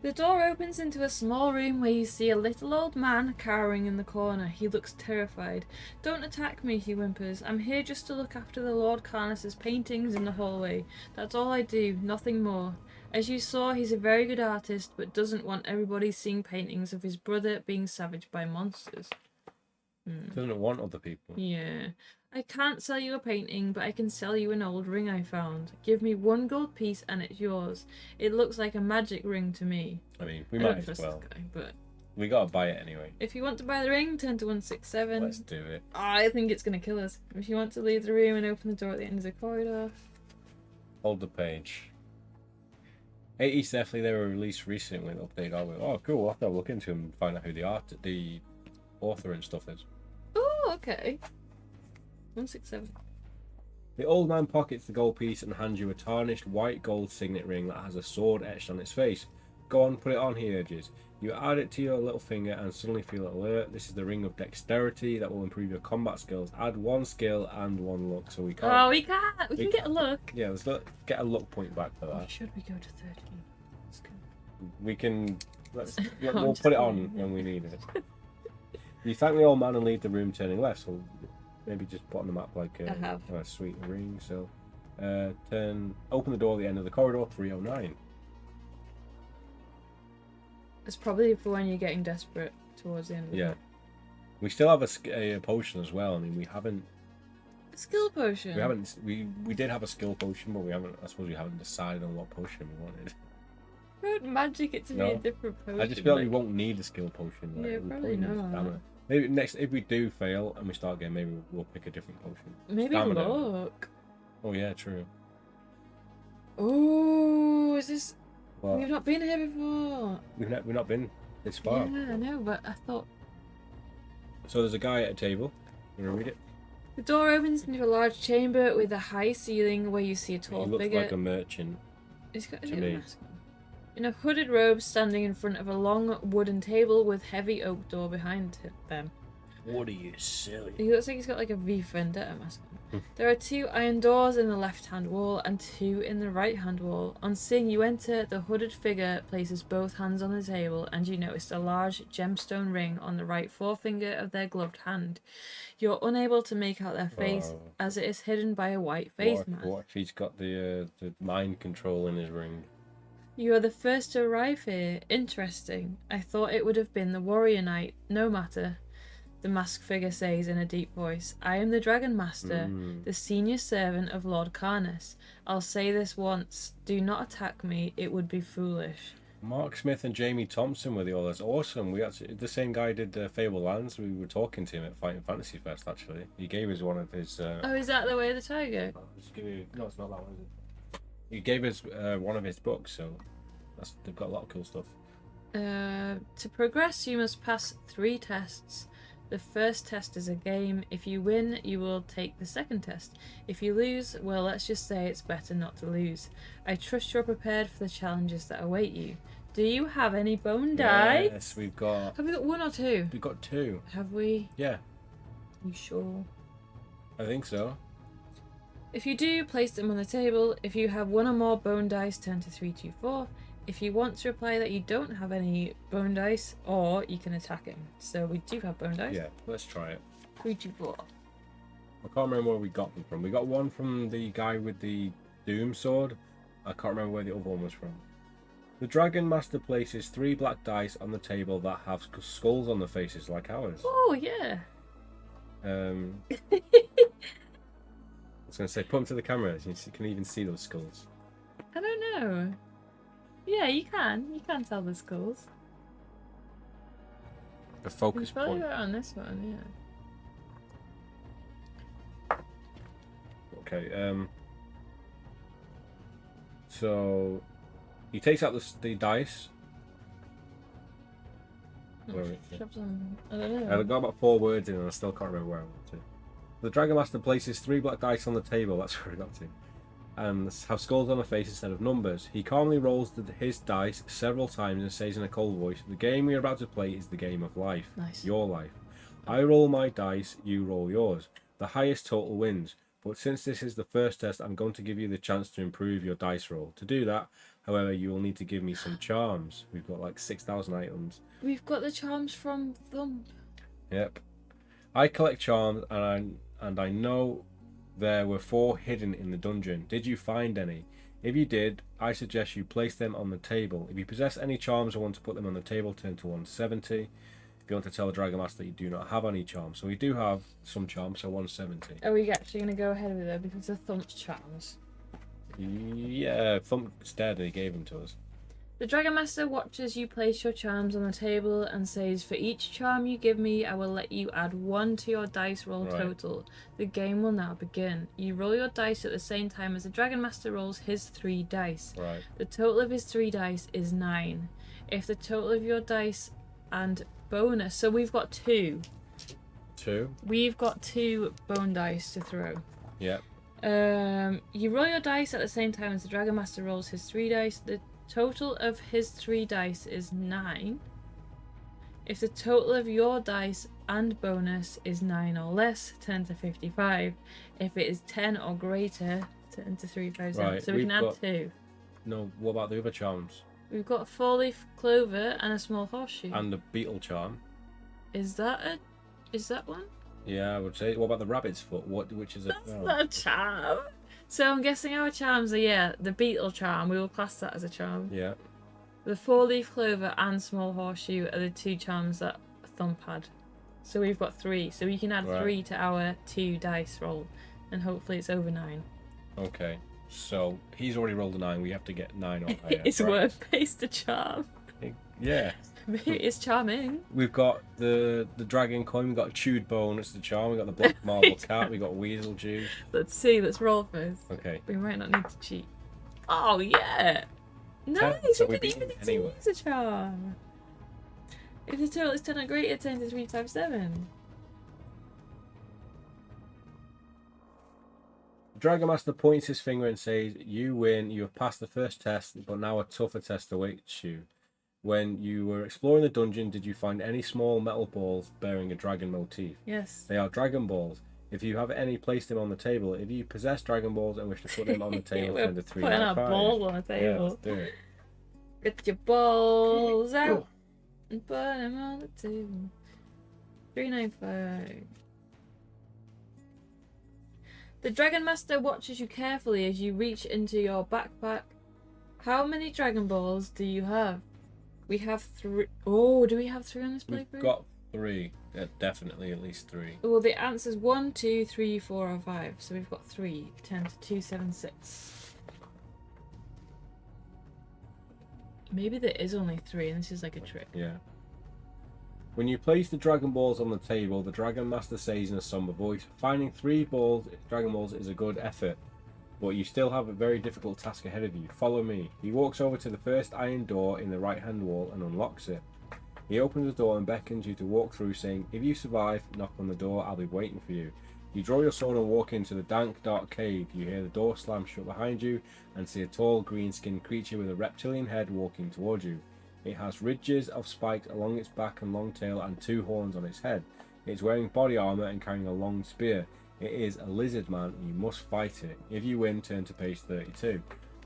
The door opens into a small room where you see a little old man cowering in the corner. He looks terrified. Don't attack me, he whimpers. I'm here just to look after the Lord Carnus's paintings in the hallway. That's all I do, nothing more. As you saw, he's a very good artist, but doesn't want everybody seeing paintings of his brother being savaged by monsters. Doesn't want other people. Yeah. I can't sell you a painting, but I can sell you an old ring I found. Give me 1 gold piece and it's yours. It looks like a magic ring to me. I mean, we I might don't as trust well. this guy, but We gotta buy it anyway. if you want to buy the ring, turn to 167. Let's do it. I think it's going to kill us. If you want to leave the room and open the door at the end of the corridor. Hold the page. 80s definitely, they were released recently with update artwork. Oh, cool. We'll have to look into them and find out who the author and stuff is. Oh, okay. 167. The old man pockets the gold piece and hands you a tarnished white gold signet ring that has a sword etched on its face. Go on, put it on, he urges. You add it to your little finger and suddenly feel alert. This is the ring of dexterity that will improve your combat skills. Add 1 skill and 1 luck, so we can't. Oh, we can't. We can get a look. Yeah, let's get a luck point back for that. Should we go to 13? Let's go. We can. I'm We'll just put it on kidding, yeah. when we need it. You thank the old man and leave the room turning left. So maybe just put on the map like I have. a sweet ring. So open the door at the end of the corridor. 309. It's probably for when you're getting desperate towards the end of the Yeah. book. We still have a potion as well. I mean, we haven't. A skill potion. We did have a skill potion, but we haven't. I suppose we haven't decided on what potion we wanted. Don't magic it to be No. a different potion. I just feel like we won't need a skill potion. Like, Yeah, we probably need not. stamina. Maybe next, if we do fail and we start again, maybe we'll pick a different potion. Maybe Stamina. luck. Oh yeah, true. Oh, is this? Well, We've not been here before. we've not been this far. Yeah, I know, but I thought So there's a guy at a table. You wanna read it? the door opens into a large chamber with a high ceiling where you see a He tall looks figure. like a merchant. He's got to a me. mask on. In a hooded robe, standing in front of a long wooden table with heavy oak door behind them. What are you silly? He looks like he's got like a V Vendetta mask on. Hmm. There are 2 iron doors in the left-hand wall and 2 in the right-hand wall. On seeing you enter, the hooded figure places both hands on the table and you notice a large gemstone ring on the right forefinger of their gloved hand. You're unable to make out their face Oh. as it is hidden by a white face mask. What if he's got the mind control in his ring? You are the first to arrive here. Interesting. I thought it would have been the warrior knight. No matter. The masked figure says in a deep voice. I am the Dragon Master, the senior servant of Lord Carnus. I'll say this once. Do not attack me. It would be foolish. Mark Smith and Jamie Thompson were the others. Awesome. We actually, the same guy did Fable Lands. We were talking to him at Fighting Fantasy Fest, actually. He gave us one of his... Oh, is that the way of the tiger? No, it's not that one, is it? He gave us one of his books, so they've got a lot of cool stuff. To progress, you must pass 3 tests. The first test is a game. If you win, you will take the second test. If you lose, well, let's just say it's better not to lose. I trust you're prepared for the challenges that await you. Do you have any bone die? Yes, we've got... Have we got 1 or 2? We've got 2. Have we? Yeah, You sure? I think so. If you do, place them on the table. If you have 1 or more bone dice, turn to 3, 2, 4. If you want to reply that you don't have any bone dice, or you can attack him. So we do have bone dice. Yeah, let's try it. 3, 2, 4. I can't remember where we got them from. We got one from the guy with the Doom sword. I can't remember where the other one was from. The Dragon Master places 3 black dice on the table that have skulls on the faces like ours. Oh, yeah. I was going to say, put them to the camera so you can even see those skulls. I don't know. Yeah, you can. You can tell the skulls. The focus It's probably point. right on this one, yeah. Okay, so he takes out the dice. Where is it? Shoves them. I don't know. I got about 4 words in and I still can't remember where I went to. The Dragon Master places 3 black dice on the table, that's where I got to, and have skulls on the face instead of numbers. He calmly rolls his dice several times and says in a cold voice, the game we are about to play is the game of life. Nice. Your life. I roll my dice, you roll yours. The highest total wins. But since this is the first test, I'm going to give you the chance to improve your dice roll. To do that, however, you will need to give me some charms. We've got like 6,000 items. We've got the charms from Thump. Yep. I collect charms and I know there were 4 hidden in the dungeon. Did you find any? If you did, I suggest you place them on the table. If you possess any charms or want to put them on the table, turn to 170. If you want to tell the Dragon Master you do not have any charms. So we do have some charms, so 170. Are we actually going to go ahead with it because of Thump's charms? Yeah, Thump's dead and he gave them to us. The Dragon Master watches you place your charms on the table and says, for each charm you give me, I will let you add 1 to your dice roll Right. total. The game will now begin. You roll your dice at the same time as the Dragon Master rolls his 3 dice. Right. The total of his 3 dice is 9. If the total of your dice and bonus, so we've got 2. 2. We've got 2 bone dice to throw. Yep. You roll your dice at the same time as the Dragon Master rolls his 3 dice. The total of his 3 dice is 9. If the total of your dice and bonus is 9 or less, turn to 55. If it is 10 or greater, turn to 3,000. Right, So we can add 2. No, what about the other charms? We've got a 4-leaf clover and a small horseshoe. And the beetle charm. Is that one? Yeah, I would say. What about the rabbit's foot? Which is a... That's not a charm. So I'm guessing our charms are, the beetle charm. We will class that as a charm. Yeah. The 4-leaf clover and small horseshoe are the 2 charms that Thump had. So we've got 3. So we can add 3 to our 2 dice roll. And hopefully it's over 9. Okay. So he's already rolled a 9. We have to get 9 or higher. It's word-based a charm. Yeah. Maybe it's charming. We've got the dragon coin. We've got chewed bone. It's the charm. We've got the black marble cat. We've got weasel juice. Let's see. Let's roll first. Okay. We might not need to cheat. Oh, yeah. Nice. So we we didn't even beat need to anyway. use a charm. If the total is 10 or greater, turn to 357. Dragon Master points his finger and says, "You win. You have passed the first test, but now a tougher test awaits you. When you were exploring the dungeon, did you find any small metal balls bearing a dragon motif? Yes. They are dragon balls. If you have any, place them on the table. If you possess dragon balls and wish to put them on the table, turn to 3 putting our 5. balls on the Yeah, table. let's do it. Get your balls out and put them on the table. 395. The Dragon Master watches you carefully as you reach into your backpack. How many Dragon Balls do you have? We have 3. Oh, do we have 3 on this playthrough? We've got 3. Yeah, definitely at least 3. Well, the answer's 1, 2, 3, 4, or 5. So we've got 3. 10 to 276. Maybe there is only 3 and this is like a trick. Yeah. When you place the Dragon Balls on the table, the Dragon Master says in a somber voice, "Finding 3 Dragon Balls is a good effort, but you still have a very difficult task ahead of you. Follow me." He walks over to the first iron door in the right-hand wall and unlocks it. He opens the door and beckons you to walk through, saying, "If you survive, knock on the door, I'll be waiting for you." You draw your sword and walk into the dank, dark cave. You hear the door slam shut behind you and see a tall, green-skinned creature with a reptilian head walking towards you. It has ridges of spikes along its back and long tail and 2 horns on its head. It's wearing body armor and carrying a long spear. It is a lizard man and you must fight it. If you win, turn to page 32.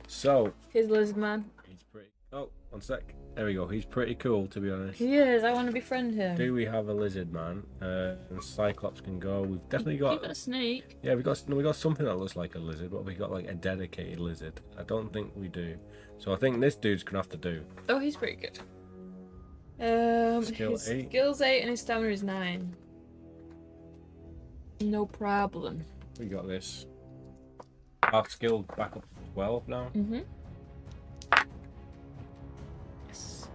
So, Here's Lizard Man. he's pretty... Oh, one sec. There we go. He's pretty cool, to be honest. He is. I want to befriend him. Do we have a lizard man? And Cyclops can go. We've definitely got... You've got a snake. Yeah, we got something that looks like a lizard, but we got like a dedicated lizard. I don't think we do. So I think this dude's gonna have to do. Oh, he's pretty good. Skill his 8. skill's 8 and his stamina is 9. No problem. We got this. Our skill back up to 12 now. Mm-hmm. Yes.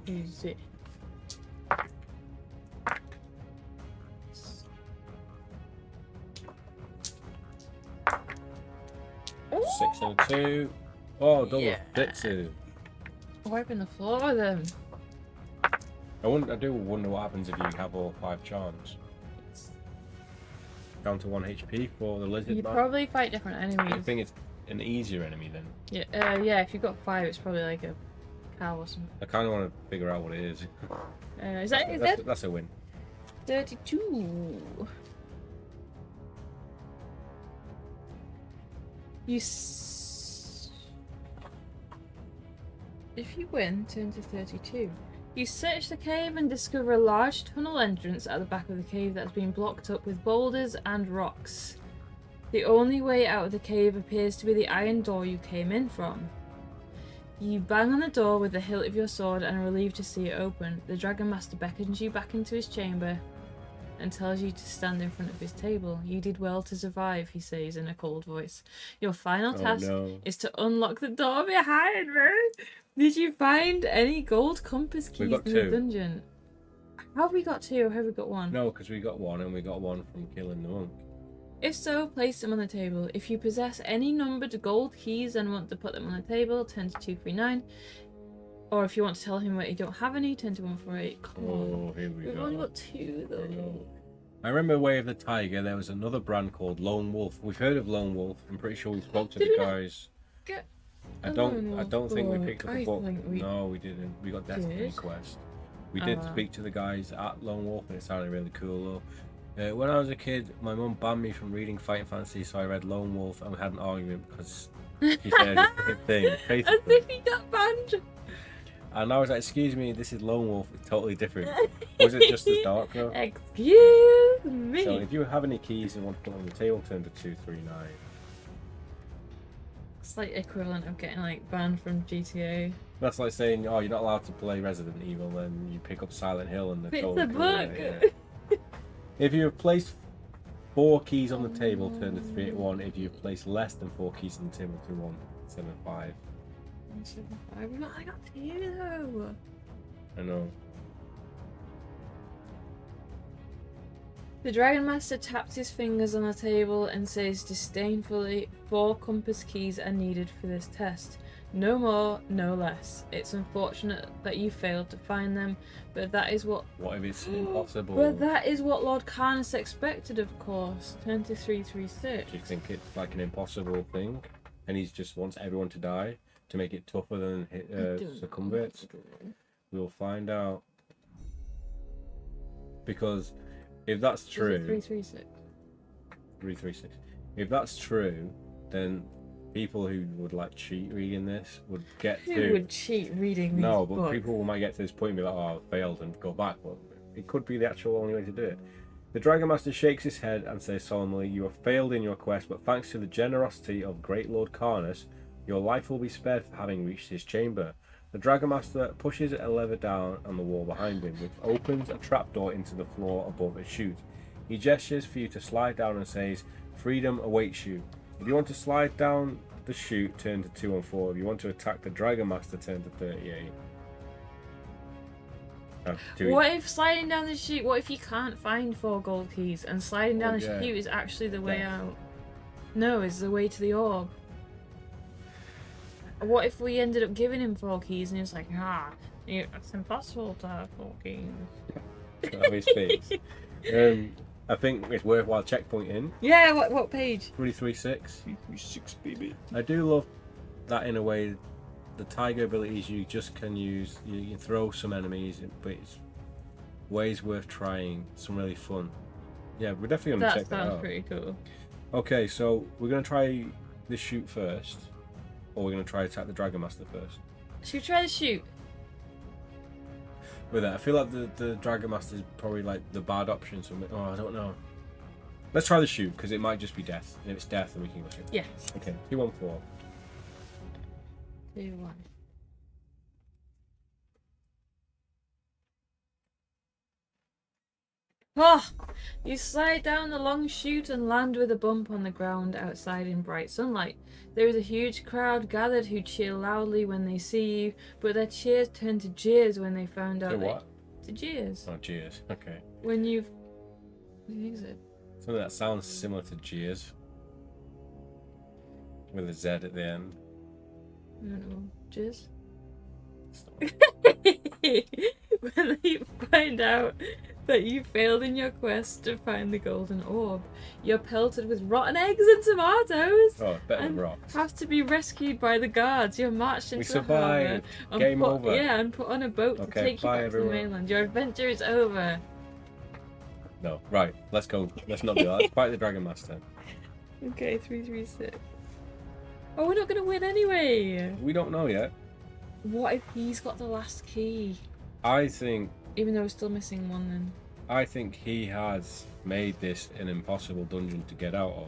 Easy. Ooh. 6 and a 2. Oh, double Yeah. jitsu. Wiping the floor with him. I do wonder what happens if you have all 5 charms. Down to 1 HP for the lizard You man. probably fight different I enemies. think it's an easier enemy then. Yeah, yeah. If you've got 5, it's probably like a cow or something. I kind of want to figure out what it is. Is that That's a win. 32? If you win, turn to 32. You search the cave and discover a large tunnel entrance at the back of the cave that has been blocked up with boulders and rocks. The only way out of the cave appears to be the iron door you came in from. You bang on the door with the hilt of your sword and are relieved to see it open. The Dragon Master beckons you back into his chamber and tells you to stand in front of his table. You did well to survive, he says in a cold voice. Your final task is to unlock the door behind me. Did you find any gold compass keys in the dungeon? Have we got 2 or have we got 1? No, because we got 1 and we got 1 from killing the monk. If so, place them on the table. If you possess any numbered gold keys and want to put them on the table, turn to 239. Or if you want to tell him that you don't have any, turn to 148. Come on. Oh, here we We've go. only got 2 though. I remember Way of the Tiger, there was another brand called Lone Wolf. We've heard of Lone Wolf. I'm pretty sure we spoke to Did the we not guys. get I a don't Lone think we Wolf picked up book? a I book. think we No, we didn't. We got Destiny did. Quest. We did speak to the guys at Lone Wolf, and it sounded really cool though. When I was a kid, my mum banned me from reading Fighting Fantasy, so I read Lone Wolf, and we had an argument because she said the same thing. As Basically. if he got banned. And I was like, excuse me, this is Lone Wolf, it's totally different. Was it just as dark though? Excuse me. So if you have any keys and want to put on the table, turn to 239. It's like equivalent of getting like banned from GTA. That's like saying, oh, you're not allowed to play Resident Evil, then you pick up Silent Hill and It's totally a cool book. with it, yeah. If you have placed 4 keys on the table, turn to 381. If you've placed less than 4 keys on the table, turn to 175. I got 2 though. I know. The Dragon Master taps his fingers on the table and says disdainfully, 4 compass keys are needed for this test. No more, no less. It's unfortunate that you failed to find them, but that is what... What if it's impossible? But that is what Lord Karnas expected, of course. Turn to 336. Do you think it's like an impossible thing? And he just wants everyone to die to make it tougher than Succumbit? We'll find out. Because if that's true... 336. 336. If that's true, then people who would like cheat reading this would get Who to... would cheat reading these No, but books? people might get to this point and be like, oh, I failed and go back. But it could be the actual only way to do it. The Dragon Master shakes his head and says solemnly, you have failed in your quest, but thanks to the generosity of Great Lord Karnas, your life will be spared for having reached his chamber. The Dragon Master pushes a lever down on the wall behind him, which opens a trapdoor into the floor above a chute. He gestures for you to slide down and says, freedom awaits you. If you want to slide down the chute, turn to 214. If you want to attack the Dragon Master, turn to 38. What if sliding down the chute, what if you can't find 4 gold keys and sliding down the yeah. chute is actually the way out? No, it's the way to the orb. What if we ended up giving him 4 keys and he was like, it's impossible to have 4 keys. How he speaks. I think it's worthwhile checkpointing. Yeah, what page? 336. 336, baby. I do love that in a way. The tiger abilities you just can use. You can throw some enemies, but it's ways worth trying. Some really fun. Yeah, we're definitely gonna check that out. That sounds pretty cool. Okay, so we're gonna try the shoot first, or we're gonna try to attack the Dragon Master first. Should we try the chute? With that, I feel like the Dragon Master is probably like the bad option. So I don't know. Let's try the shoot because it might just be death. And if it's death, then we can go shoot. Yes. Okay, 214. 2, 1. Oh! You slide down the long chute and land with a bump on the ground outside in bright sunlight. There is a huge crowd gathered who cheer loudly when they see you, but their cheers turn to jeers when they found out. To what? To jeers. Oh, jeers. Okay. When you've. What is it? Something that sounds similar to jeers. With a Z at the end. I don't know. Jeers? It's not- When they find out that you failed in your quest to find the golden orb, you're pelted with rotten eggs and tomatoes. Oh, better than and rocks. have to be rescued by the guards. You're marched into the harbour survived. and Game put, over. Yeah, and put on a boat to Okay, take you bye, back everyone. to the mainland. Your adventure is over. No, right. Let's go. Let's not do that. Let's fight the Dragon Master. Okay, 336. Oh, we're not gonna win anyway. We don't know yet. What if he's got the last key? I think Even though we're still missing one then. he has made this an impossible dungeon to get out of.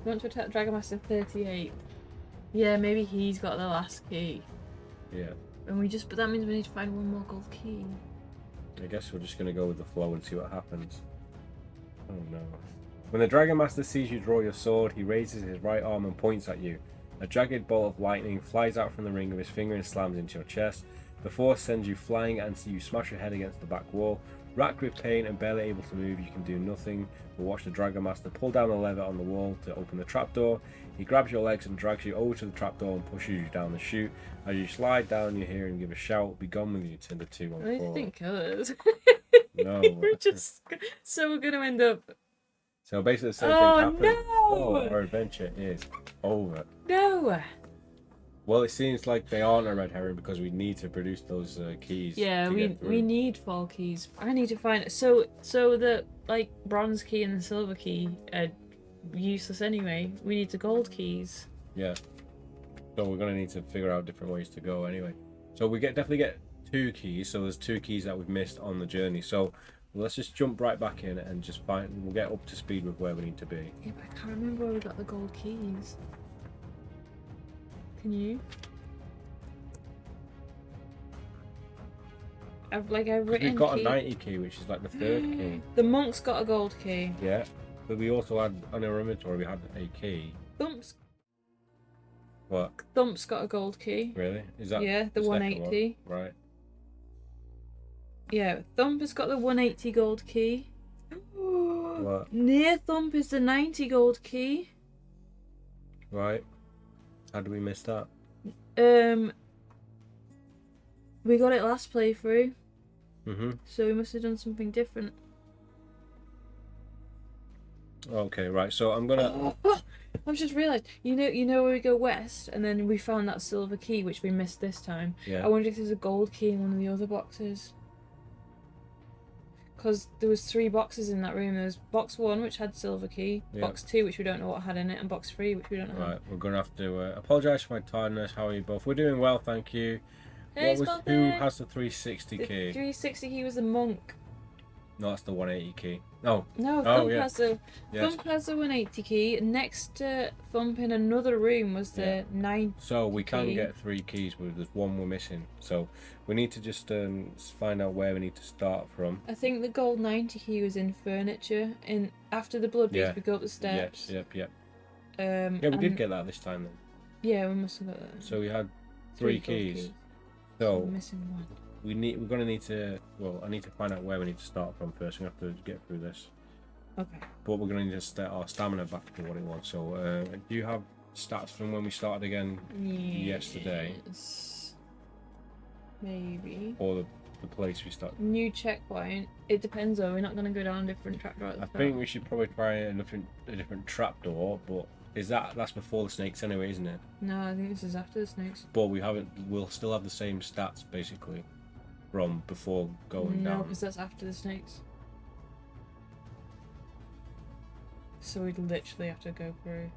We want to attack Dragon Master 38. Yeah, maybe he's got the last key. Yeah. And but that means we need to find one more gold key. I guess we're just gonna go with the flow and see what happens. Oh no. When the Dragon Master sees you draw your sword, he raises his right arm and points at you. A jagged bolt of lightning flies out from the ring of his finger and slams into your chest. The force sends you flying and you smash your head against the back wall. Racked with pain and barely able to move, you can do nothing but watch the Dragon Master pull down the lever on the wall to open the trapdoor. He grabs your legs and drags you over to the trapdoor and pushes you down the chute. As you slide down, you hear him give a shout, "Be gone with you, Tinder 214." I didn't kill us. No. We're just so we're gonna end up. So basically the same thing Oh happens. no! Oh, our adventure is over. No. Well, it seems like they aren't a red herring because we need to produce those keys. Yeah, to get we through. need fall keys. I need to find so the like bronze key and the silver key are useless anyway. We need the gold keys. Yeah. So we're gonna need to figure out different ways to go anyway. So we definitely get 2 keys. So there's 2 keys that we've missed on the journey. So let's just jump right back in and just we'll get up to speed with where we need to be. Yeah, but I can't remember where we got the gold keys. Can you? I've written. We've got key. a 90 key, which is like the 3rd key. The monk's got a gold key. Yeah. But we also had on our inventory we had a key. Thump's What? got a gold key. Really? Is that? Yeah, the second 180. one? Right. Yeah, Thump has got the 180 gold key. What? Near Thump is the 90 gold key. Right. How did we miss that? We got it last playthrough, Mhm. so we must have done something different. Okay. Right. So I'm gonna. I've just realised, you know where we go west, and then we found that silver key, which we missed this time. Yeah. I wonder if there's a gold key in one of the other boxes. Because there was 3 boxes in that room. There was box 1, which had silver key, Yeah. box 2, which we don't know what had in it, and box 3, which we don't know. Right. We're gonna have to apologise for my tiredness. How are you both? We're doing well, thank you. Hey, Who Spotted! has the 360 The key? 360 key was the monk. No, that's the 180 key. No. No, Oh, Thump yeah. has the Yes. Thump has the 180 key. Next to Thump in another room was the Yeah. 9. So we can key. get 3 keys, but there's 1 we're missing. So we need to just find out where we need to start from. I think the gold 90 key was in furniture. In after the blood beads, Yeah. we go up the steps. Yes. Yep. Yeah, Yeah, we did get that this time then. Yeah, we must have got that. So we had 3 gold keys. We're So missing 1. we're gonna need to. Well, I need to find out where we need to start from first. We have to get through this. Okay. But we're gonna need to set our stamina back to what it was. So do you have stats from when we started again yesterday, Yes. Maybe. or the place we started? New checkpoint. It depends though. We're not going to go down a different track right at the I start. think we should probably try a different trapdoor, but that's before the snakes anyway, isn't it? No, I think this is after the snakes. But we'll still have the same stats basically from before going No, down. because that's after the snakes. So we'd literally have to go through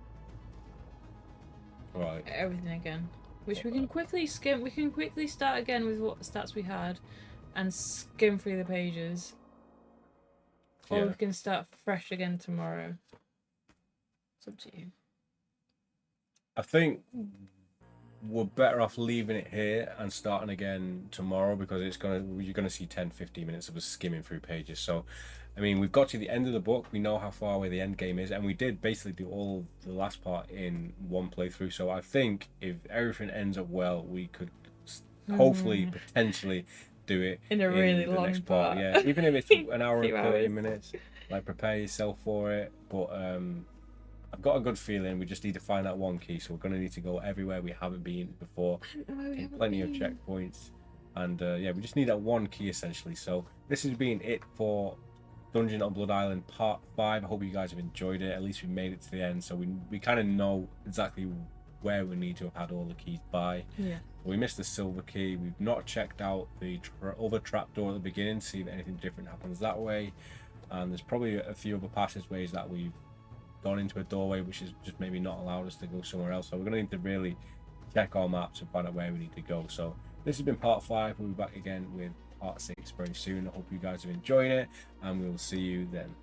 Right. everything again. Which we can quickly skim. We can quickly start again with what stats we had and skim through the pages. Or Yeah. we can start fresh again tomorrow. It's up to you. I think we're better off leaving it here and starting again tomorrow because you're gonna see 10-15 minutes of us skimming through pages. So I mean, we've got to the end of the book, we know how far away the end game is, and we did basically do all the last part in one playthrough. So I think if everything ends up well, we could hopefully potentially do it In a really the long next part. Yeah, even if it's an hour and 2 30 hours. minutes, like prepare yourself for it. But I've got a good feeling we just need to find that 1 key, so we're going to need to go everywhere we haven't been before. Plenty of checkpoints, and yeah, we just need that 1 key essentially. So this has been it for Dungeon on Blood Island Part 5. I hope you guys have enjoyed it. At least we made it to the end, so we kind of know exactly where we need to have had all the keys by. Yeah. We missed the silver key. We've not checked out the other trapdoor at the beginning to see if anything different happens that way, and there's probably a few other passageways that we've gone into a doorway which is just maybe not allowed us to go somewhere else. So we're going to need to really check our maps and find out where we need to go. So this has been Part 5. We'll be back again with Part 6 very soon. I hope you guys have enjoyed it, and we will see you then.